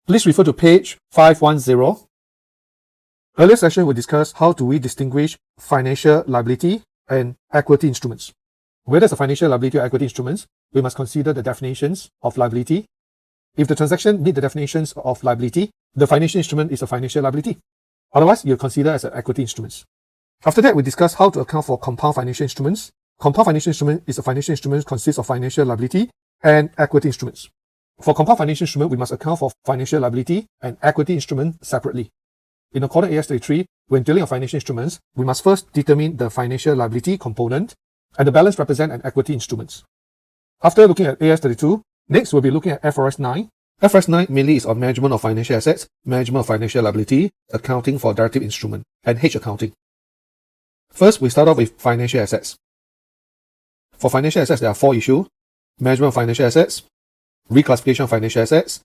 Please refer to page 510. Earlier session we discussed how do we distinguish financial liability and equity instruments. Whether it's a financial liability or equity instruments, we must consider the definitions of liability. If the transaction meet the definitions of liability, the financial instrument is a financial liability. Otherwise, you'll consider as an equity instruments. After that, we discussed how to account for compound financial instruments. Compound financial instrument is a financial instrument consists of financial liability and equity instruments. For compound financial instrument, we must account for financial liability and equity instrument separately. In accordance with AS33, when dealing with financial instruments, we must first determine the financial liability component and the balance represent an equity instruments. After looking at AS32, next we'll be looking at FRS 9. FRS 9 mainly is on management of financial assets, management of financial liability, accounting for derivative instrument, and hedge accounting. First, we start off with financial assets. For financial assets, there are 4 issues: management of financial assets, reclassification of financial assets,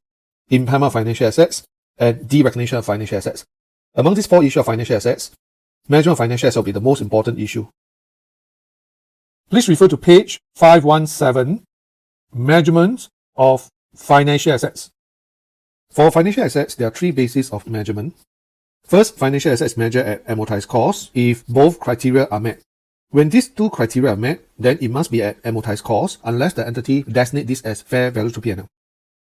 impairment of financial assets, and derecognition of financial assets. Among these 4 issues of financial assets, management of financial assets will be the most important issue. Please refer to page 517, Management of Financial Assets. For financial assets, there are 3 bases of measurement. First, financial assets measured at amortized cost if both criteria are met. When these 2 criteria are met, then it must be at amortized cost unless the entity designates this as fair value to P&L.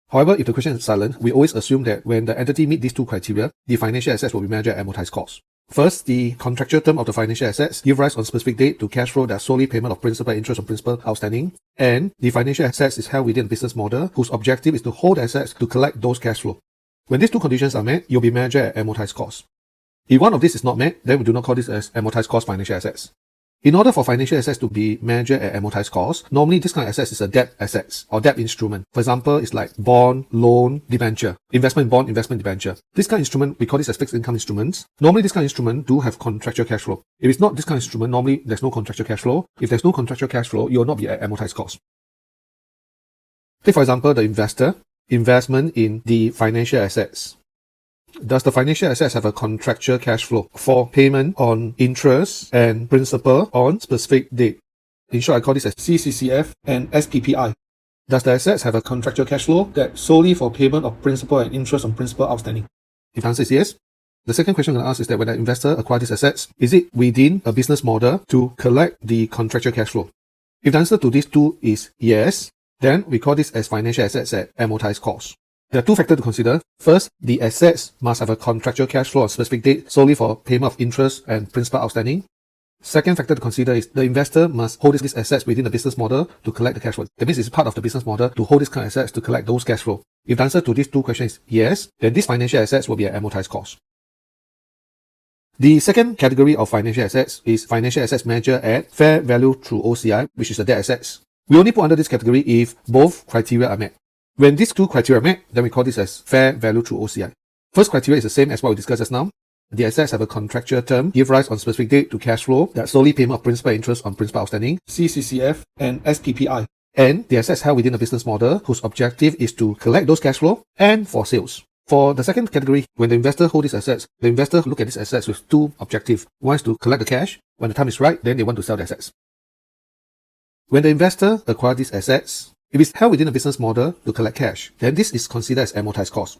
However, if the question is silent, we always assume that when the entity meets these 2 criteria, the financial assets will be measured at amortized cost. First, the contractual term of the financial assets give rise on specific date to cash flow that solely payment of principal, interest on principal outstanding, and the financial assets is held within a business model whose objective is to hold assets to collect those cash flow. When these 2 conditions are met, you'll be measured at amortized cost. If one of these is not met, then we do not call this as amortized cost financial assets. In order for financial assets to be measured at amortized cost, normally this kind of assets is a debt assets or debt instrument. For example, it's like bond, loan, debenture, investment bond, investment debenture. This kind of instrument, we call this as fixed income instruments. Normally this kind of instrument do have contractual cash flow. If it's not this kind of instrument, normally there's no contractual cash flow. If there's no contractual cash flow, you will not be at amortized cost. Take for example, the investor, investment in the financial assets. Does the financial assets have a contractual cash flow for payment on interest and principal on specific date? In short, I call this as CCCF and SPPI. Does the assets have a contractual cash flow that solely for payment of principal and interest on principal outstanding? If the answer is yes, the second question I'm going to ask is that when an investor acquires these assets, is it within a business model to collect the contractual cash flow? If the answer to these 2 is yes, then we call this as financial assets at amortized cost. There are 2 factors to consider. First, the assets must have a contractual cash flow on specific date solely for payment of interest and principal outstanding. Second factor to consider is the investor must hold these assets within the business model to collect the cash flow. That means it's part of the business model to hold this kind of assets to collect those cash flow. If the answer to these 2 questions is yes, then these financial assets will be at amortized cost. The second category of financial assets is financial assets measured at fair value through OCI, which is the debt assets. We only put under this category if both criteria are met. When these 2 criteria are met, then we call this as fair value through OCI. First criteria is the same as what we discussed just now. The assets have a contractual term, give rise on specific date to cash flow that solely payment of principal interest on principal outstanding, CCCF and SPPI. And the assets held within a business model whose objective is to collect those cash flow and for sales. For the second category, when the investor holds these assets, the investor look at these assets with 2 objectives. One is to collect the cash. When the time is right, then they want to sell the assets. When the investor acquires these assets, if it's held within a business model to collect cash, then this is considered as amortized cost.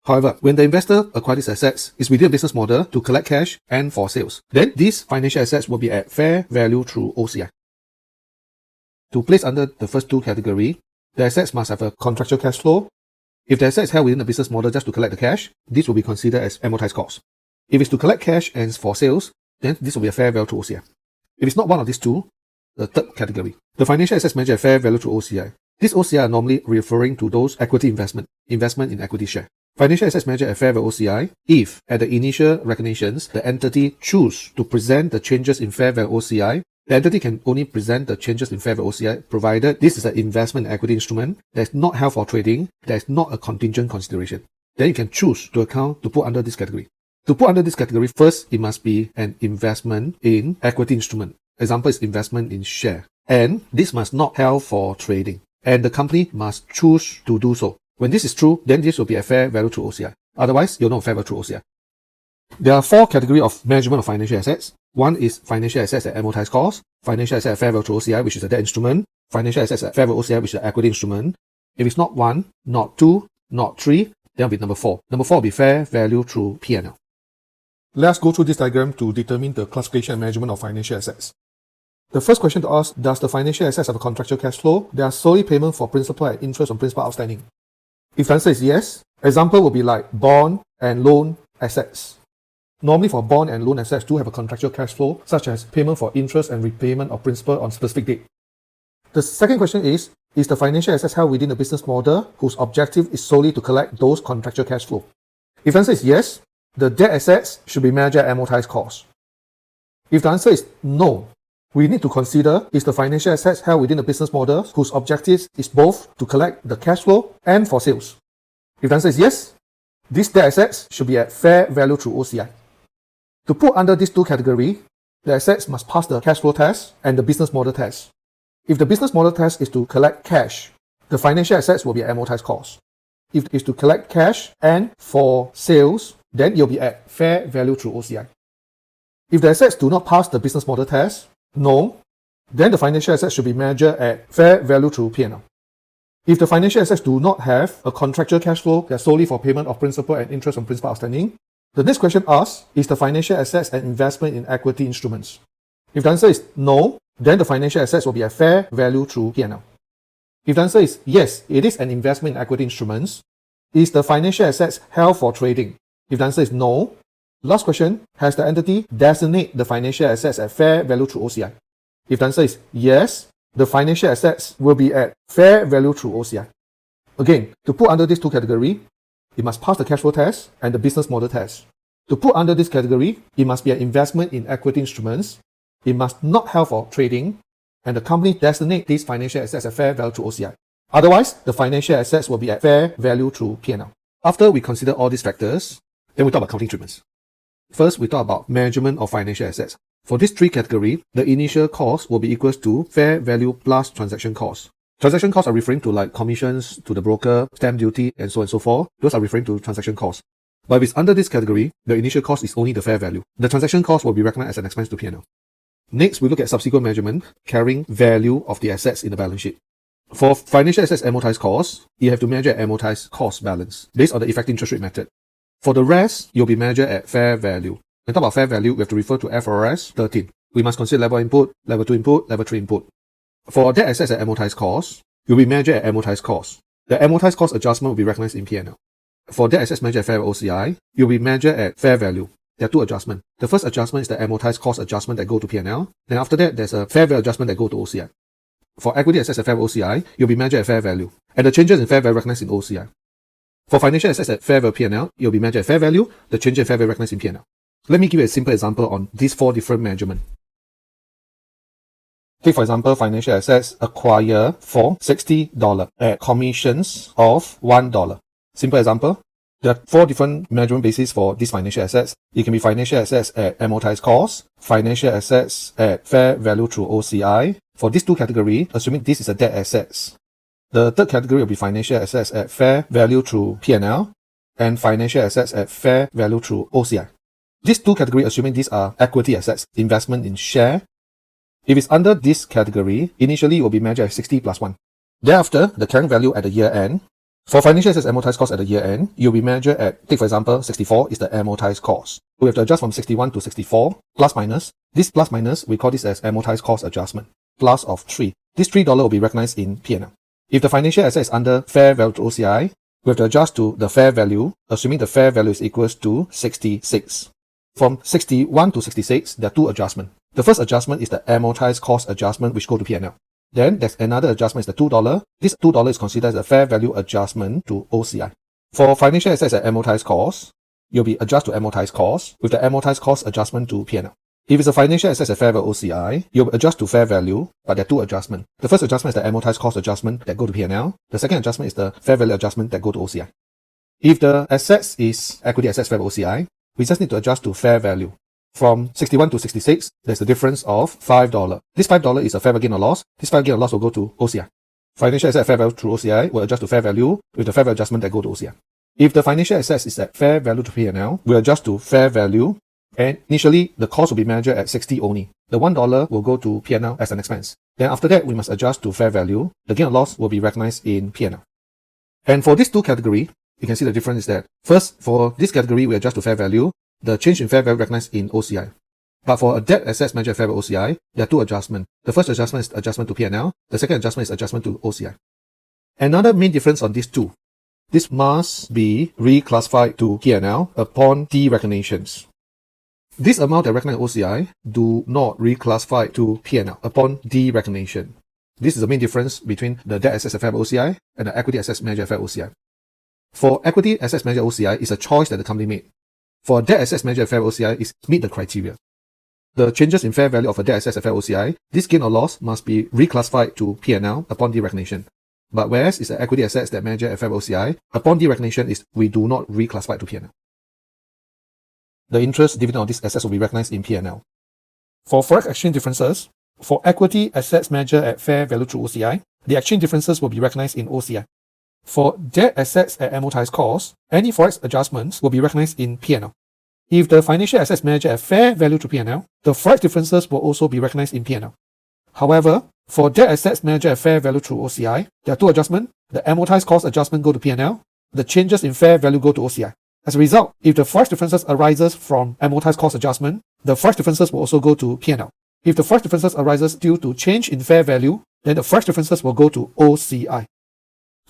However, when the investor acquires these assets, is within a business model to collect cash and for sales, then these financial assets will be at fair value through OCI. To place under the first 2 categories, the assets must have a contractual cash flow. If the assets held within a business model just to collect the cash, this will be considered as amortized cost. If it's to collect cash and for sales, then this will be a fair value through OCI. If it's not one of these 2, the third category, the financial assets measured at fair value through OCI. This OCI are normally referring to those equity investment in equity share. Financial assets measured at fair value OCI if, at the initial recognitions, the entity choose to present the changes in fair value OCI. The entity can only present the changes in fair value OCI provided this is an investment in equity instrument that is not held for trading, that is not a contingent consideration. Then you can choose to put under this category. To put under this category, first it must be an investment in equity instrument. Example is investment in share. And this must not held for trading. And the company must choose to do so. When this is true, then this will be a fair value through OCI. Otherwise, you're not fair value through OCI. There are 4 categories of measurement of financial assets. One is financial assets at amortized cost, financial assets at fair value through OCI, which is a debt instrument, financial assets at fair value OCI, which is an equity instrument. If it's not 1, not 2, not 3, That will be number 4. Number 4 will be fair value through P&L. Let's go through this diagram to determine the classification and measurement of financial assets. The first question to ask, does the financial assets have a contractual cash flow? They are solely payment for principal and interest on principal outstanding. If the answer is yes, example will be like bond and loan assets. Normally for bond and loan assets do have a contractual cash flow, such as payment for interest and repayment of principal on specific date. The second question is the financial assets held within a business model whose objective is solely to collect those contractual cash flow? If the answer is yes, the debt assets should be measured at amortized cost. If the answer is no, we need to consider is the financial assets held within a business model whose objective is both to collect the cash flow and for sales. If the answer is yes, these debt assets should be at fair value through OCI. To put under these two categories, the assets must pass the cash flow test and the business model test. If the business model test is to collect cash, the financial assets will be at amortized cost. If it is to collect cash and for sales, then you'll be at fair value through OCI. If the assets do not pass the business model test, no, then the financial assets should be measured at fair value through P&L. If the financial assets do not have a contractual cash flow that solely for payment of principal and interest on principal outstanding, the next question asks, is the financial assets an investment in equity instruments? If the answer is no, then the financial assets will be at fair value through P&L. If the answer is yes, it is an investment in equity instruments, is the financial assets held for trading? If the answer is no, last question, has the entity designate the financial assets at fair value through OCI? If the answer is yes, the financial assets will be at fair value through OCI. Again, to put under these two categories, it must pass the cash flow test and the business model test. To put under this category, it must be an investment in equity instruments, it must not held for trading, and the company designate these financial assets at fair value through OCI. Otherwise, the financial assets will be at fair value through P&L. After we consider all these factors, then we talk about accounting treatments. First, we talk about measurement of financial assets. For these three categories, the initial cost will be equals to fair value plus transaction cost. Transaction costs are referring to like commissions to the broker, stamp duty, and so on and so forth. Those are referring to transaction costs. But if it's under this category, the initial cost is only the fair value. The transaction cost will be recognized as an expense to P&L. Next, we look at subsequent measurement, carrying value of the assets in the balance sheet. For financial assets amortized costs, you have to measure amortized cost balance based on the effective interest rate method. For the rest, you'll be measured at fair value. When we talk about fair value, we have to refer to FRS 13. We must consider level input, level 2 input, level 3 input. For debt assets at amortized cost, you'll be measured at amortized cost. The amortized cost adjustment will be recognized in P&L. For debt assets measured at fair OCI, you'll be measured at fair value. There are two adjustments. The first adjustment is the amortized cost adjustment that go to P&L. Then after that, there's a fair value adjustment that go to OCI. For equity assets at fair OCI, you'll be measured at fair value. And the changes in fair value recognized in OCI. For financial assets at fair value P&L, you'll be measured at fair value. The change in fair value recognized in P&L. Let me give you a simple example on these four different measurements. Take for example, financial assets acquire for $60 at commissions of $1. Simple example. There are four different measurement bases for these financial assets. It can be financial assets at amortized cost, financial assets at fair value through OCI. For these two categories, assuming this is a debt assets. The third category will be financial assets at fair value through P&L and financial assets at fair value through OCI. These two categories, assuming these are equity assets, investment in share. If it's under this category, initially it will be measured at 60 plus 1. Thereafter, the carrying value at the year end. For financial assets amortized cost at the year end, you'll be measured at, take for example, 64 is the amortized cost. We have to adjust from 61 to 64, plus minus. This plus minus, we call this as amortized cost adjustment, plus of 3. This $3 will be recognized in P&L. If the financial asset is under fair value to OCI, we have to adjust to the fair value, assuming the fair value is equals to 66. From 61 to 66, there are two adjustments. The first adjustment is the amortized cost adjustment, which go to P&L. Then there's another adjustment, is the $2. This $2 is considered as a fair value adjustment to OCI. For financial assets at amortized cost, you'll be adjusted to amortized cost with the amortized cost adjustment to P&L. If it's a financial assets at fair value OCI, you'll adjust to fair value, but there are two adjustments. The first adjustment is the amortized cost adjustment that go to P&L. The second adjustment is the fair value adjustment that go to OCI. If the assets is equity assets fair value OCI, we just need to adjust to fair value. From 61 to 66, there's a difference of $5. This $5 is a fair value gain or loss. This fair value gain or loss will go to OCI. Financial asset at fair value through OCI will adjust to fair value with the fair value adjustment that go to OCI. If the financial assets is at fair value to P&L, we'll adjust to fair value, and initially the cost will be measured at 60 only. The $1 will go to P&L as an expense. Then after that, we must adjust to fair value. The gain or loss will be recognized in P&L. And for these two categories, you can see the difference is that first, for this category, we adjust to fair value. The change in fair value recognized in OCI. But for a debt assets measured at fair value OCI, there are two adjustments. The first adjustment is adjustment to P&L. The second adjustment is adjustment to OCI. Another main difference on these two, this must be reclassified to P&L upon derecognitions. This amount that recognized OCI do not reclassify to P&L upon derecognition. This is the main difference between the debt assets at fair value OCI and the equity assets measured at fair value OCI. For equity assets measured OCI, is a choice that the company made. For debt assets measured at fair value OCI, is meet the criteria. The changes in fair value of a debt assets at fair value OCI, this gain or loss must be reclassified to P&L upon derecognition. But whereas it's the equity assets that measure at fair value OCI, upon derecognition is we do not reclassify to P&L. The interest dividend of these assets will be recognized in P&L. For forex exchange differences, for equity assets measured at fair value through OCI, the exchange differences will be recognized in OCI. For debt assets at amortized cost, any forex adjustments will be recognized in P&L. If the financial assets measured at fair value through P&L, the forex differences will also be recognized in P&L. However, for debt assets measured at fair value through OCI, there are two adjustments. The amortized cost adjustment go to P&L. The changes in fair value go to OCI. As a result, if the forex differences arises from amortized cost adjustment, the forex differences will also go to P&L. If the forex differences arises due to change in fair value, then the forex differences will go to OCI.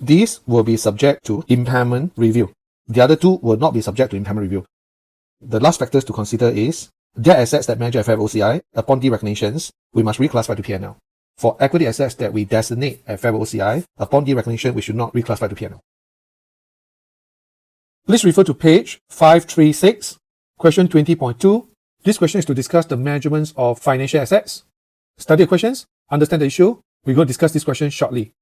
These will be subject to impairment review. The other two will not be subject to impairment review. The last factors to consider is debt assets that measure at fair value OCI, upon derecognitions, we must reclassify to P&L. For equity assets that we designate at fair value OCI, upon derecognition, we should not reclassify to P&L. Please refer to page 536, question 20.2. This question is to discuss the measurements of financial assets. Study the questions, understand the issue. We're going to discuss this question shortly.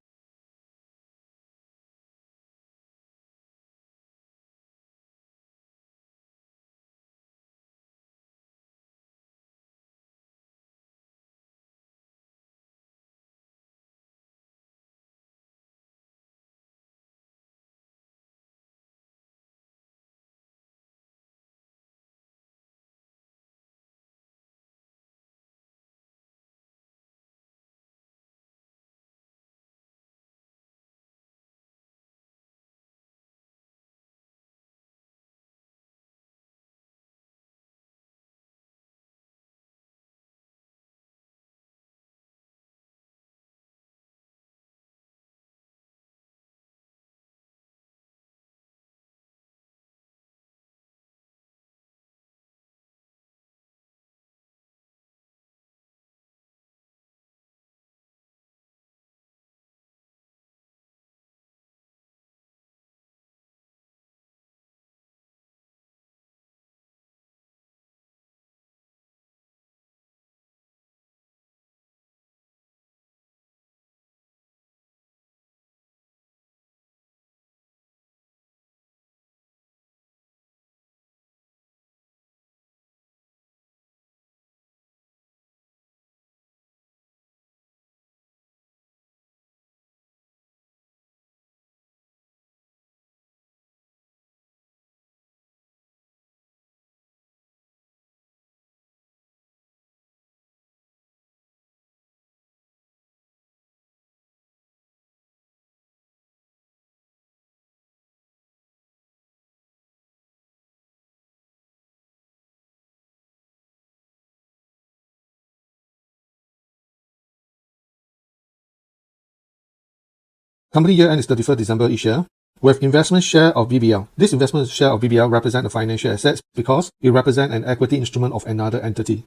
Company year end is 31st December each year. With investment share of BBL. This investment share of BBL represent the financial assets because it represents an equity instrument of another entity.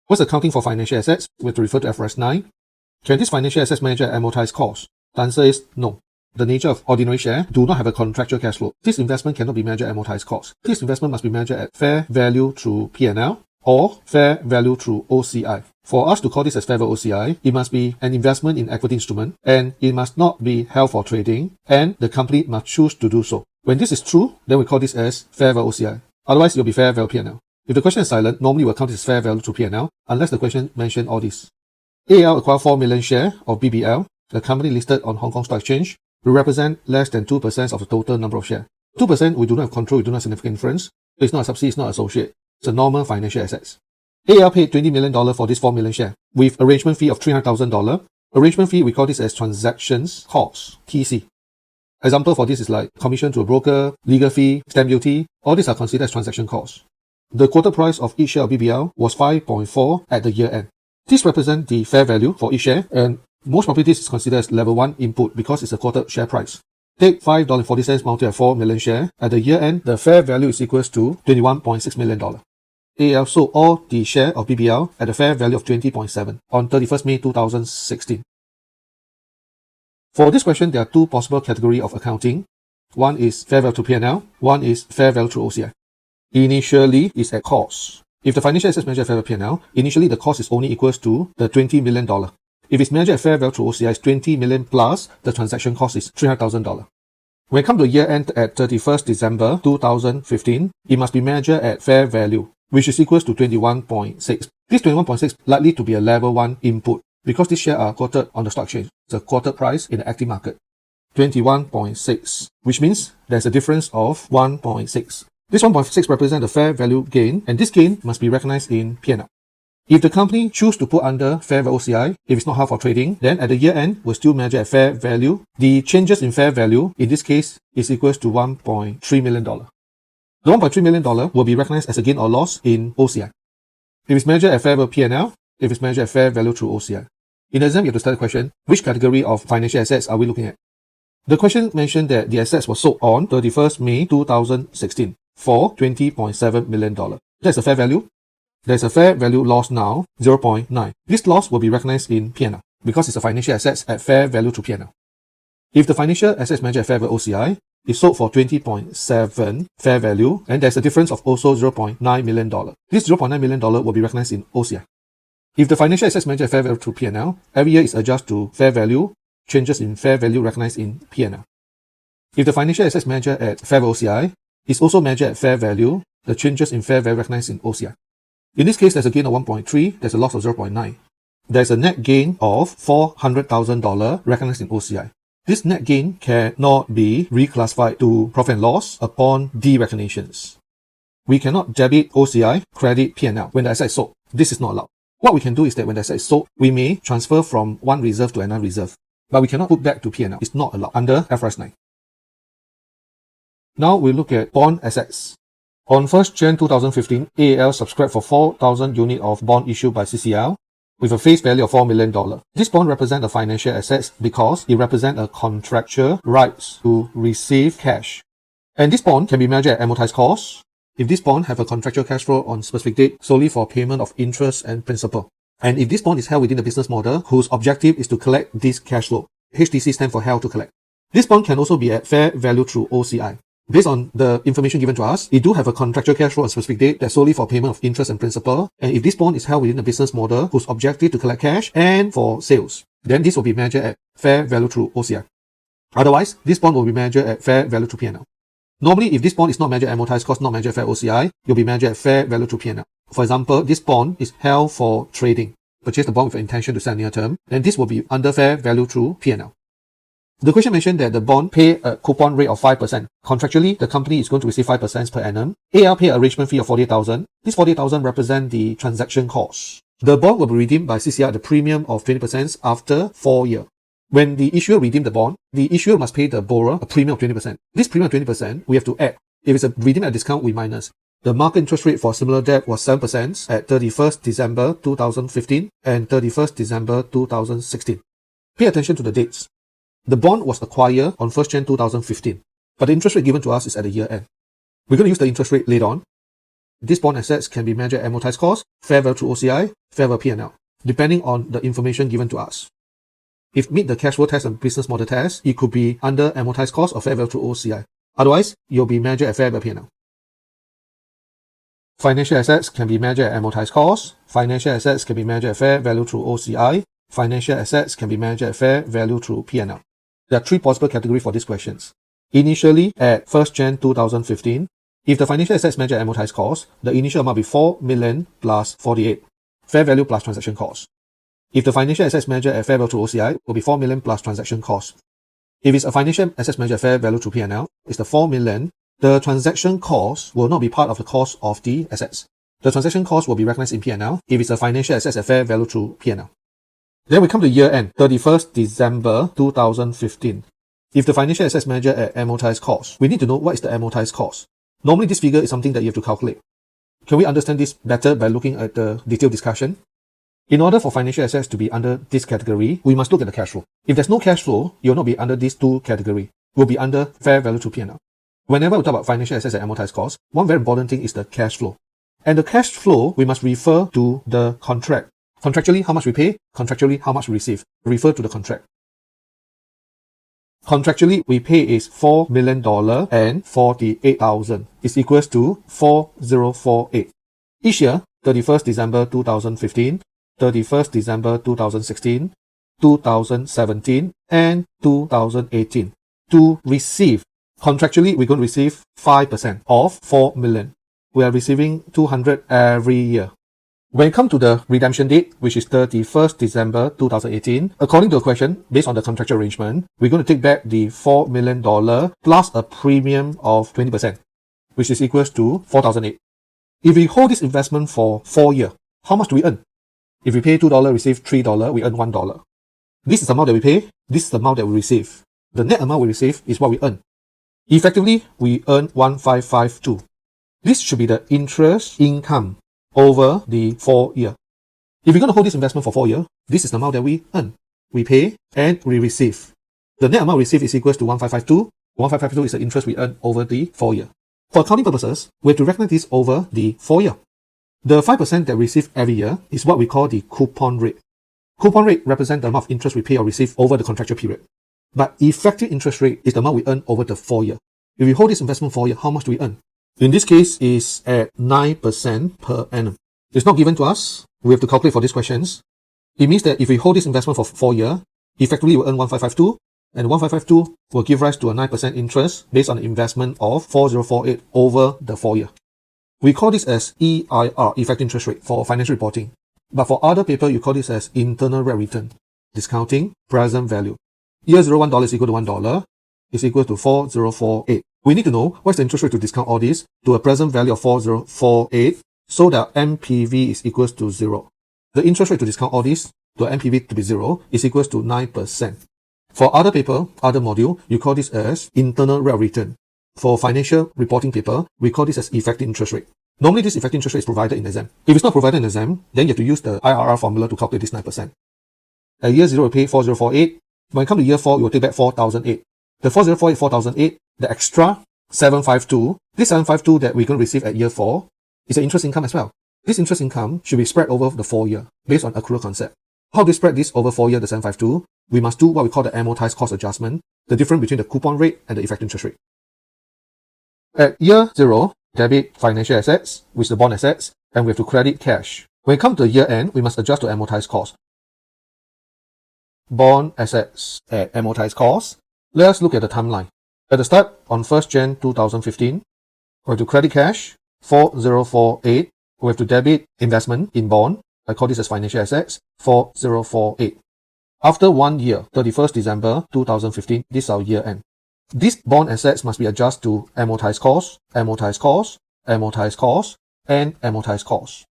What's accounting for financial assets? We have to refer to FRS 9. Can this financial assets measure at amortized cost? The answer is no. The nature of ordinary share do not have a contractual cash flow. This investment cannot be measured at amortized cost. This investment must be measured at fair value through P&L or fair value through OCI. For us to call this as fair value OCI, it must be an investment in equity instrument and it must not be held for trading and the company must choose to do so. When this is true, then we call this as fair value OCI. Otherwise, it will be fair value P&L. If the question is silent, normally we'll count this as fair value through P&L unless the question mentioned all this. AL acquired 4 million shares of BBL, the company listed on Hong Kong Stock Exchange, will represent less than 2% of the total number of shares. 2% we do not have control, we do not have significant influence. It's not a subsidy, it's not associate. It's a normal financial assets. AL paid $20 million for this 4 million share with arrangement fee of $300,000. Arrangement fee, we call this as transactions cost, TC. Example for this is like commission to a broker, legal fee, stamp duty. All these are considered as transaction costs. The quoted price of each share of BBL was 5.4 at the year end. This represents the fair value for each share, and most probably this is considered as level 1 input because it's a quoted share price. Take $5.40 multiplied by 4 million share. At the year end, the fair value is equals to $21.6 million. AL sold all the share of BBL at a fair value of 20.7 on 31st May 2016. For this question, there are two possible categories of accounting. One is fair value to P&L, one is fair value to OCI. Initially, it's at cost. If the financial assets measured at fair value P&L, initially the cost is only equals to the $20 million. If it's measured at fair value to OCI, it's $20 million plus the transaction cost is $300,000. When it comes to year end at 31st December 2015, it must be measured at fair value, which is equals to 21.6. This 21.6 likely to be a level 1 input because these shares are quoted on the stock exchange. It's a quoted price in the active market. 21.6, which means there's a difference of 1.6. This 1.6 represents the fair value gain, and this gain must be recognized in P&L. If the company choose to put under fair value OCI, if it's not held for trading, then at the year end, we'll still measure at fair value. The changes in fair value, in this case, is equals to $1.3 million. The $1.3 million will be recognized as a gain or loss in OCI. If it's measured at fair value P&L, if it's measured at fair value through OCI. In the exam, you have to study the question, which category of financial assets are we looking at? The question mentioned that the assets were sold on 31st May 2016 for $20.7 million. That's a fair value. There's a fair value loss now, 0.9. This loss will be recognized in P&L because it's a financial assets at fair value to P&L. If the financial assets measured at fair value OCI is sold for 20.7 fair value, and there's a difference of also $0.9 million. This $0.9 million will be recognized in OCI. If the financial assets measured at fair value to P&L, every year is adjusted to fair value, changes in fair value recognized in P&L. If the financial assets measured at fair value OCI is also measured at fair value, the changes in fair value recognized in OCI. In this case, there's a gain of 1.3, there's a loss of 0.9. There's a net gain of $400,000 recognized in OCI. This net gain cannot be reclassified to profit and loss upon derecognitions. We cannot debit OCI, credit P&L when the asset is sold. This is not allowed. What we can do is that when the asset is sold, we may transfer from one reserve to another reserve, but we cannot put back to P&L. It's not allowed under IFRS 9. Now we look at bond assets. On 1st Jan 2015, AAL subscribed for 4,000 units of bond issued by CCL with a face value of $4 million. This bond represents a financial assets because it represents a contractual rights to receive cash. And this bond can be measured at amortized cost if this bond have a contractual cash flow on specific date solely for payment of interest and principal. And if this bond is held within the business model whose objective is to collect this cash flow. HTC stands for held to collect. This bond can also be at fair value through OCI. Based on the information given to us, it do have a contractual cash flow on a specific date that's solely for payment of interest and principal. And if this bond is held within a business model whose objective to collect cash and for sales, then this will be measured at fair value through OCI. Otherwise, this bond will be measured at fair value through P&L. Normally, if this bond is not measured at amortized cost, not measured at fair OCI, you'll be measured at fair value through P&L. For example, this bond is held for trading. Purchase the bond with the intention to sell near term, then this will be under fair value through P&L. The question mentioned that the bond pay a coupon rate of 5%. Contractually, the company is going to receive 5% per annum. AL pay an arrangement fee of $48,000. This $48,000 represent the transaction cost. The bond will be redeemed by CCL at a premium of 20% after 4 years. When the issuer redeems the bond, the issuer must pay the borrower a premium of 20%. This premium of 20%, we have to add. If it's a redeemed at discount, we minus. The market interest rate for similar debt was 7% at 31st December 2015 and 31st December 2016. Pay attention to the dates. The bond was acquired on 1st Jan 2015, but the interest rate given to us is at the year end. We're going to use the interest rate later on. These bond assets can be measured at amortized cost, fair value through OCI, fair value P&L, depending on the information given to us. If meet the cash flow test and business model test, it could be under amortized cost or fair value through OCI. Otherwise, you'll be measured at fair value P&L. Financial assets can be measured at amortized cost. Financial assets can be measured at fair value through OCI. Financial assets can be measured at fair value through P&L. There are three possible categories for these questions. Initially, at 1st Jan 2015, if the financial assets measure at amortized cost, the initial amount will be 4 million plus 48, fair value plus transaction cost. If the financial assets measure at fair value through OCI, it will be 4 million plus transaction cost. If it's a financial assets measure at fair value through P&L, it's the 4 million. The transaction cost will not be part of the cost of the assets. The transaction cost will be recognized in P&L if it's a financial assets at fair value through P&L. Then we come to year end, 31st December 2015. If the financial assets measure at amortized cost, we need to know what is the amortized cost. Normally this figure is something that you have to calculate. Can we understand this better by looking at the detailed discussion? In order for financial assets to be under this category, we must look at the cash flow. If there's no cash flow, you'll not be under these two categories. You'll be under fair value through P&L. Whenever we talk about financial assets at amortized cost, one very important thing is the cash flow. And the cash flow, we must refer to the contract. Contractually, how much we pay. Contractually, how much we receive. Refer to the contract. Contractually, we pay is $4 million and 48,000 is equals to 4048. Each year, 31st December 2015, 31st December 2016, 2017, and 2018. To receive, contractually, we're going to receive 5% of 4 million. We are receiving 200 every year. When it comes to the redemption date, which is 31st December 2018, according to the question, based on the contractual arrangement, we're going to take back the $4 million plus a premium of 20%, which is equals to 4,008. If we hold this investment for 4 years, how much do we earn? If we pay $2, receive $3, we earn $1. This is the amount that we pay, this is the amount that we receive. The net amount we receive is what we earn. Effectively, we earn 1552. This should be the interest income over the 4 years. If we're going to hold this investment for 4 years, this is the amount that we earn. We pay and we receive. The net amount received is equals to 1552. 1552 is the interest we earn over the 4 years. For accounting purposes, we have to recognize this over the 4 years. The 5% that we receive every year is what we call the coupon rate. Coupon rate represents the amount of interest we pay or receive over the contractual period. But effective interest rate is the amount we earn over the 4 years. If we hold this investment 4 years, how much do we earn? In this case, is at 9% per annum. It's not given to us. We have to calculate for these questions. It means that if we hold this investment for 4 years, effectively we'll earn 1552, and 1552 will give rise to a 9% interest based on an investment of 4048 over the 4 years. We call this as EIR, effective interest rate, for financial reporting. But for other paper, you call this as internal rate of return, discounting present value. Year 0, $1 is equal to $1, is equal to 4048. We need to know what's the interest rate to discount all this to a present value of 4048 so that MPV is equals to 0. The interest rate to discount all this to MPV to be 0 is equals to 9%. For other paper, other module, you call this as internal rate of return. For financial reporting paper, we call this as effective interest rate. Normally, this effective interest rate is provided in the exam. If it's not provided in the exam, then you have to use the IRR formula to calculate this 9%. At year 0, we pay 4048. When it comes to year 4, we will take back 4008. The 4048, 4008, the extra 752, this 752 that we're going to receive at year 4 is an interest income as well. This interest income should be spread over the 4 years based on accrual concept. How do we spread this over 4 years, the 752? We must do what we call the amortized cost adjustment, the difference between the coupon rate and the effective interest rate. At year 0, debit financial assets, which is the bond assets, and we have to credit cash. When it comes to year end, we must adjust to amortized cost. Bond assets at amortized cost. Let us look at the timeline. At the start, on 1st Jan 2015, we have to credit cash, 4048. We have to debit investment in bond. I call this as financial assets, 4048. After 1 year, 31st December 2015, this is our year end. These bond assets must be adjusted to amortized cost, amortized cost, amortized cost, and amortized cost.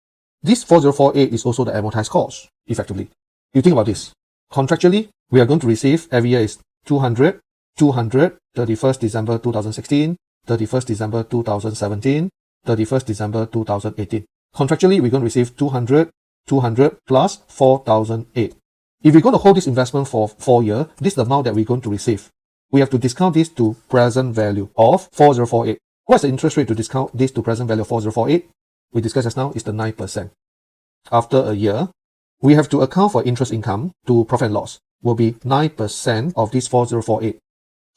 This 4048 is also the amortized cost, effectively. You think about this. Contractually, we are going to receive every year is 200, 200, 31st December 2016, 31st December 2017, 31st December 2018. Contractually, we're going to receive 200, 200 plus 4008. If we're going to hold this investment for 4 years, this is the amount that we're going to receive. We have to discount this to present value of 4048. What's the interest rate to discount this to present value of 4048? We discussed just now is the 9%. After a year, we have to account for interest income to profit and loss. Will be 9% of this 4048,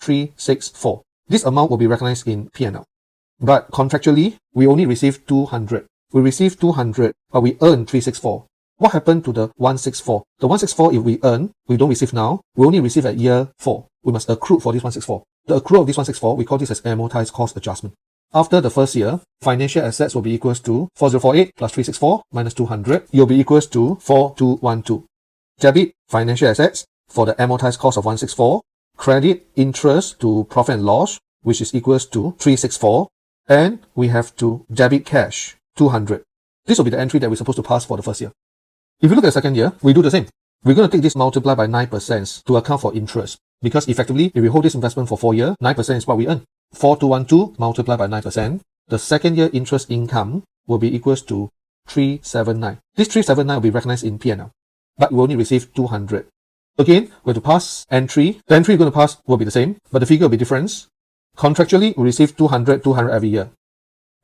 364. This amount will be recognized in P&L. But contractually, we only receive 200. We receive 200, but we earn 364. What happened to the 164? The 164, if we earn, we don't receive now. We only receive at year 4. We must accrue for this 164. The accrual of this 164, we call this as amortized cost adjustment. After the first year, financial assets will be equals to 4048 plus 364 minus 200. It will be equals to 4212. Debit financial assets for the amortized cost of 164. Credit interest to profit and loss, which is equals to 364. And we have to debit cash, 200. This will be the entry that we're supposed to pass for the first year. If you look at the second year, we do the same. We're going to take this multiply by 9% to account for interest. because effectively, if we hold this investment for 4 years, 9% is what we earn. 4212 multiplied by 9%, the second year interest income will be equals to 379. This 379 will be recognized in P&L, but we only receive 200. Again, we have to pass entry. The entry we're going to pass will be the same, but the figure will be different. Contractually, we receive 200 every year.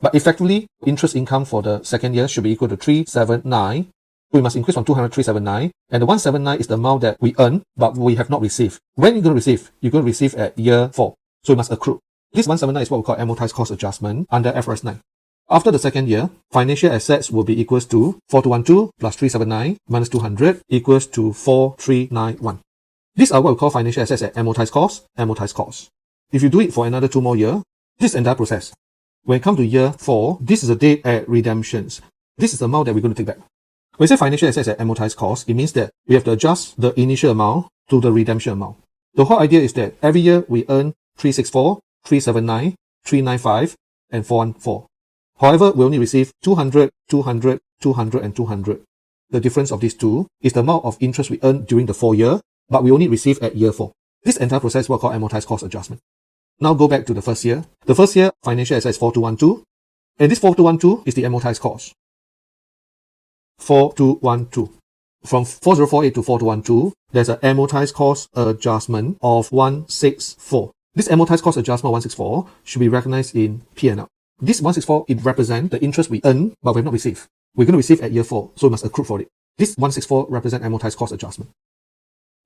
But effectively, interest income for the second year should be equal to 379. We must increase from 200 to 379, and the 179 is the amount that we earn, but we have not received. When are you going to receive? You're going to receive at year 4, so you must accrue. This 179 is what we call amortized cost adjustment under FRS 9. After the second year, financial assets will be equals to 4212 plus 379 minus 200 equals to 4391. These are what we call financial assets at amortized cost, amortized cost. If you do it for another 2 more years, this entire process, when it comes to year 4, this is the date at redemptions. This is the amount that we're going to take back. When we say financial assets at amortized cost, it means that we have to adjust the initial amount to the redemption amount. The whole idea is that every year we earn 364, 379, 395, and 414. However, we only receive 200, 200, 200, and 200. The difference of these two is the amount of interest we earn during the 4 year, but we only receive at year 4. This entire process is what we call amortized cost adjustment. Now go back to the first year. The first year, financial assets 4212, and this 4212 is the amortized cost. 4212. From 4048 to 4212, there's an amortized cost adjustment of 164. This amortized cost adjustment 164 should be recognized in P&L. This 164, it represents the interest we earn, but we have not received. We're going to receive at year 4, so we must accrue for it. This 164 represents amortized cost adjustment.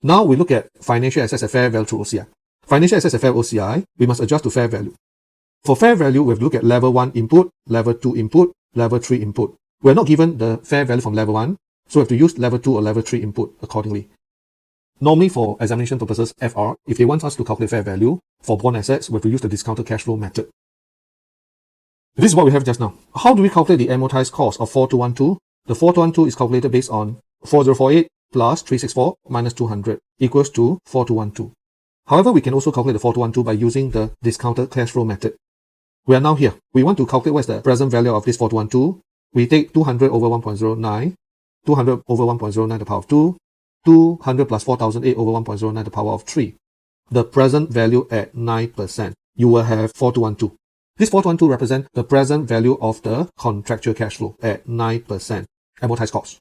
Now we look at financial assets at fair value through OCI. Financial assets at fair OCI, we must adjust to fair value. For fair value, we have to look at level 1 input, level 2 input, level 3 input. We're not given the fair value from level 1, so we have to use level 2 or level 3 input accordingly. Normally for examination purposes, FR, if they want us to calculate fair value for bond assets, we have to use the discounted cash flow method. This is what we have just now. How do we calculate the amortized cost of 4212? The 4212 is calculated based on 4048 plus 364 minus 200 equals to 4212. However, we can also calculate the 4212 by using the discounted cash flow method. We are now here. We want to calculate what is the present value of this 4212. We take 200 over 1.09, 200 over 1.09 to the power of 2, 200 plus 4008 over 1.09 to the power of 3. The present value at 9%. You will have 4212. This 4212 represents the present value of the contractual cash flow at 9% amortized cost.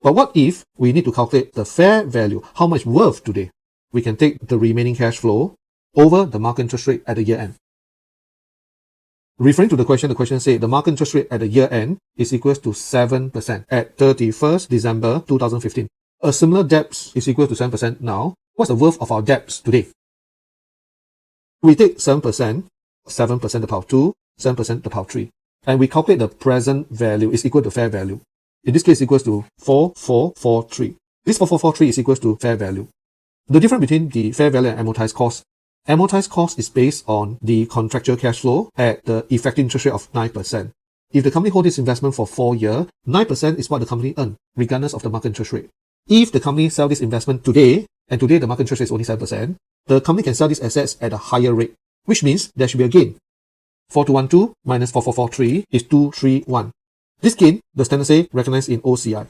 But what if we need to calculate the fair value, how much worth today? We can take the remaining cash flow over the market interest rate at the year end. Referring to the question says the market interest rate at the year end is equals to 7% at 31st December 2015. A similar debt is equal to 7% now. What's the worth of our debts today? We take 7%, 7% to the power of 2, 7% to the power of 3. And we calculate the present value is equal to fair value. In this case, equals to 4443. This 4443 is equals to fair value. The difference between the fair value and amortized cost. Amortized cost is based on the contractual cash flow at the effective interest rate of 9%. If the company holds this investment for 4 years, 9% is what the company earns, regardless of the market interest rate. If the company sells this investment today, and today the market interest rate is only 7%, the company can sell these assets at a higher rate, which means there should be a gain. 4212 minus 4443 is 231. This gain, the standard say, recognized in OCI.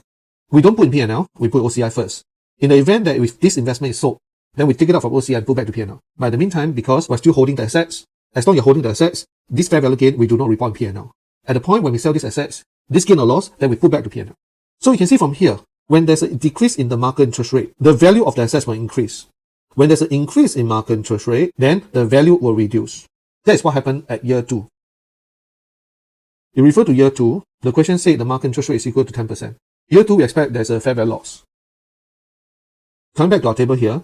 We don't put in P&L, we put OCI first. In the event that if this investment is sold, then we take it out from OCI and put back to P&L. But in the meantime, because we're still holding the assets, as long as you're holding the assets, this fair value gain, we do not report in P&L. At the point when we sell these assets, this gain or loss, then we put back to P&L. So you can see from here, when there's a decrease in the market interest rate, the value of the assets will increase. When there's an increase in market interest rate, then the value will reduce. That is what happened at year 2. You refer to year 2, the question said the market interest rate is equal to 10%. Year 2, we expect there's a fair value loss. Coming back to our table here,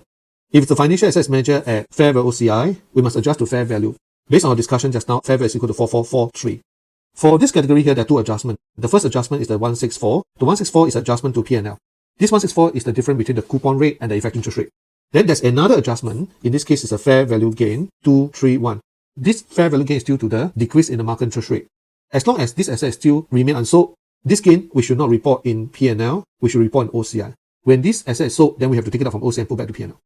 if the financial assets measured at fair value OCI, we must adjust to fair value. Based on our discussion just now, fair value is equal to 4443. For this category here, there are 2 adjustments. The first adjustment is the 164. The 164 is adjustment to P&L. This 164 is the difference between the coupon rate and the effective interest rate. Then there's another adjustment. In this case, it's a fair value gain, 231. This fair value gain is due to the decrease in the market interest rate. As long as this asset still remain unsold, this gain we should not report in P&L, we should report in OCI. When this asset is sold, then we have to take it out from OCI and put back to P&L.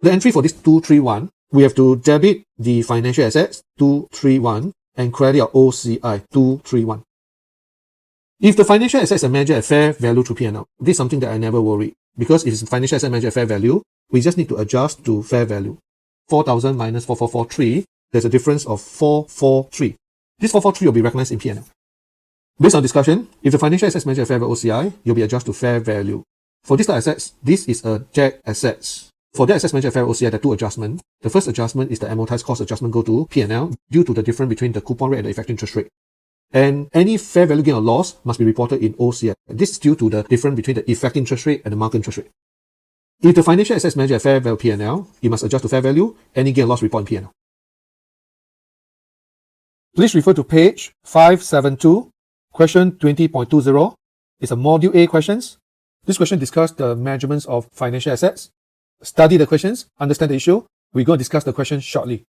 The entry for this 231, we have to debit the financial assets, 231, and credit our OCI, 231. If the financial assets are measured at fair value through P&L, this is something that I never worry. Because if it's financial asset measured at fair value, we just need to adjust to fair value. 4,000 minus 4443, there's a difference of 443. This 443 will be recognized in P&L. Based on discussion, if the financial assets measured at fair value OCI, you'll be adjusted to fair value. For this type of assets, this is a JAG assets. For the assets measured at fair value OCI, there are two adjustments. The first adjustment is the amortized cost adjustment go to P&L due to the difference between the coupon rate and the effective interest rate. And any fair value gain or loss must be reported in OCI. This is due to the difference between the effective interest rate and the market interest rate. If the financial assets measured at fair value P&L, you must adjust to fair value. Any gain or loss report in P&L. Please refer to page 572, question 20.20. It's a Module A questions. This question discusses the measurements of financial assets. Study the questions, understand the issue. We're going to discuss the questions shortly.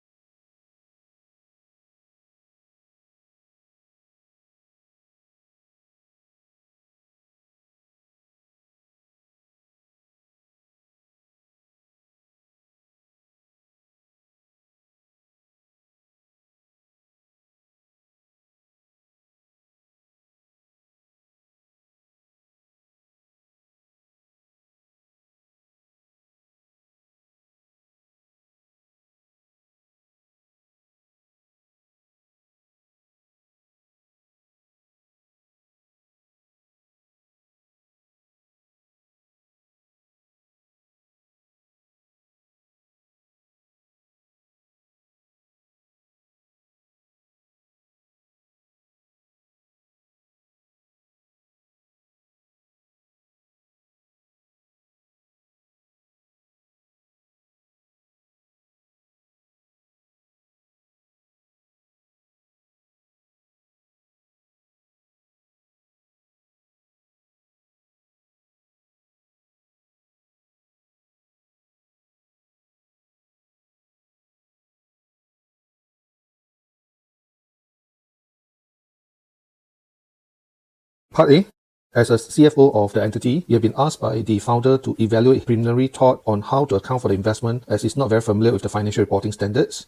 Part A. As a CFO of the entity, you have been asked by the founder to evaluate preliminary thought on how to account for the investment as it's not very familiar with the financial reporting standards.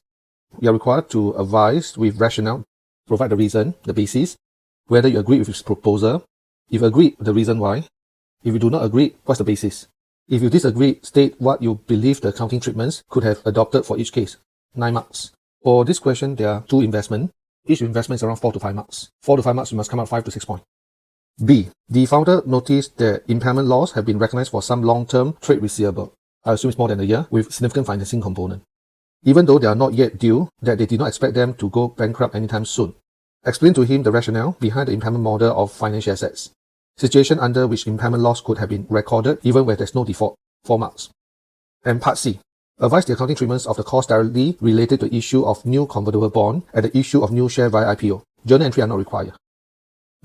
You are required to advise with rationale, provide the reason, the basis, whether you agree with his proposal. If you agree, the reason why. If you do not agree, what's the basis? If you disagree, state what you believe the accounting treatments could have adopted for each case. 9 marks. For this question, there are 2 investments. Each investment is around 4 to 5 marks. 4 to 5 marks, you must come out 5 to 6 points. B. The founder noticed that impairment loss have been recognized for some long-term trade receivable. I assume it's more than a year, with significant financing component. Even though they are not yet due, that they did not expect them to go bankrupt anytime soon. Explain to him the rationale behind the impairment model of financial assets. Situation under which impairment loss could have been recorded even where there's no default. 4 marks. And Part C. Advise the accounting treatments of the cost directly related to issue of new convertible bond and the issue of new share via IPO. Journal entry are not required.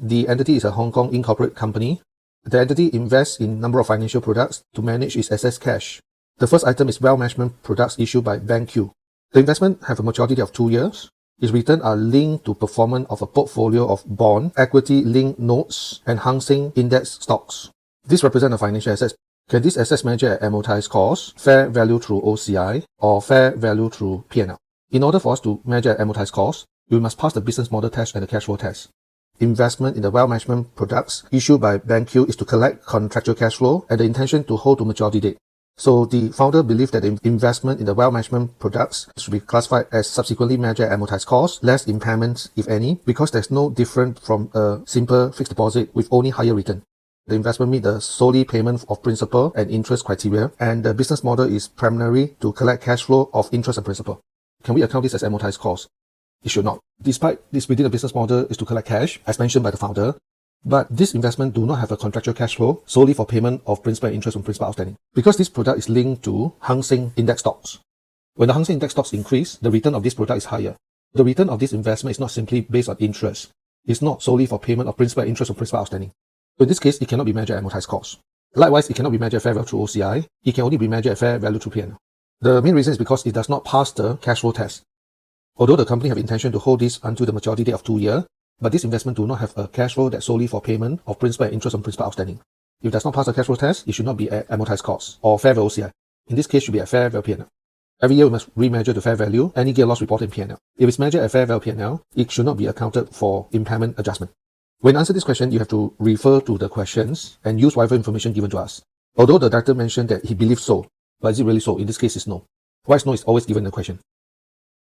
The entity is a Hong Kong incorporated company. The entity invests in a number of financial products to manage its excess cash. The first item is wealth management products issued by BankQ. The investment have a maturity of 2 years. Its returns are linked to performance of a portfolio of bond, equity-linked notes, and Hang Seng index stocks. This represents a financial asset. Can this asset measure at amortized cost, fair value through OCI, or fair value through P&L? In order for us to measure at amortized cost, we must pass the business model test and the cash flow test. Investment in the wealth management products issued by BankQ is to collect contractual cash flow and the intention to hold to maturity date. So the founder believed that the investment in the wealth management products should be classified as subsequently measured amortized cost, less impairments, if any, because there's no different from a simple fixed deposit with only higher return. The investment meet the solely payment of principal and interest criteria, and the business model is primarily to collect cash flow of interest and principal. Can we account this as amortized cost? It should not. Despite this within the business model is to collect cash, as mentioned by the founder, but this investment do not have a contractual cash flow solely for payment of principal and interest on principal outstanding, because this product is linked to Hang Seng index stocks. When the Hang Seng index stocks increase, the return of this product is higher. The return of this investment is not simply based on interest. It's not solely for payment of principal and interest on principal outstanding. So in this case, it cannot be measured at amortized cost. Likewise, it cannot be measured at fair value through OCI. It can only be measured at fair value through P&L. The main reason is because it does not pass the cash flow test. Although the company have intention to hold this until the maturity date of 2 years, but this investment do not have a cash flow that's solely for payment of principal and interest on principal outstanding. If it does not pass the cash flow test, it should not be at amortized cost or fair value OCI. In this case, it should be at fair value P&L. Every year we must remeasure the fair value, any gain or loss reported in P&L. If it's measured at fair value P&L, it should not be accounted for impairment adjustment. When you answer this question, you have to refer to the questions and use whatever information given to us. Although the director mentioned that he believes so, but is it really so? In this case, it's no. Why is no is always given the question.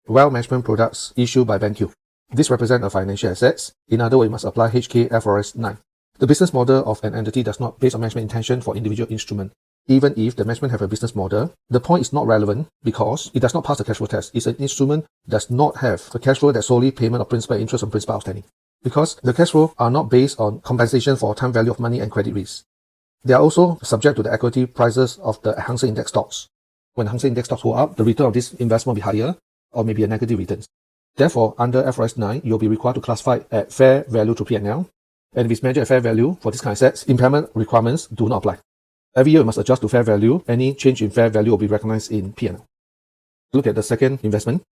Wealth management products issued by BankQ. This represents a financial assets. In other words, you must apply HKFRS 9. The business model of an entity does not base on management intention for individual instrument. Even if the management have a business model, the point is not relevant because it does not pass the cash flow test. It's an instrument that does not have a cash flow that's solely payment of principal and interest on principal outstanding. Because the cash flow are not based on compensation for time value of money and credit risk. They are also subject to the equity prices of the Hang Seng Index stocks. When Hang Seng Index stocks go up, the return of this investment will be higher or maybe a negative returns. Therefore, under FRS 9, you'll be required to classify at fair value to P&L. And if it's measured at fair value for this kind of assets, impairment requirements do not apply. Every year, you must adjust to fair value. Any change in fair value will be recognized in P&L. Look at the second investment.